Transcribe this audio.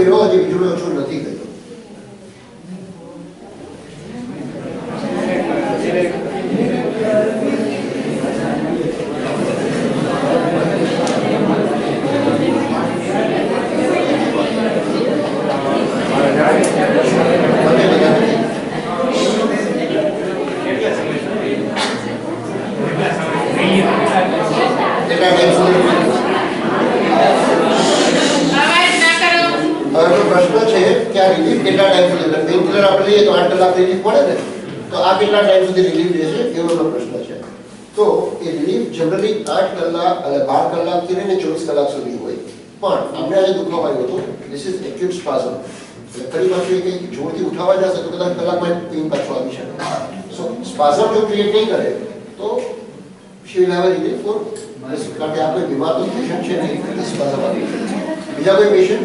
કર્યો, હજી વીજળો ઓછો નથી કર્યો. પ્રશ્ન છે કે આ રિલીફ કેટલા ટાઈમ સુધી, પેઇન કિલર આપણે લઈએ તો 8 કલાક રિલીફ પડે ને, તો આ કેટલા ટાઈમ સુધી રિલીફ રહેશે એવો પ્રશ્ન છે. તો એ રિલીફ જનરલી 8 કલાક અને 12 કલાકથી લઈને 24 કલાક સુધી હોય. પણ આપણે આજે દુખાવો આવ્યો હતો, ધીસ ઇઝ એક્યુટ સ્પાઝમ, એટલે ફરી પાછું એ કંઈક જોરથી ઉઠાવવા જશે તો કદાચ કલાકમાં પેઇન પાછું આવી શકે. સો સ્પાઝમ જો ક્રિએટ નહીં કરે તો she will have a relief for, કારણ કે આપણે બીમાર તો પેશન્ટ છે નહીં, સ્પાઝમ આવી. બીજા કોઈ પેશન્ટ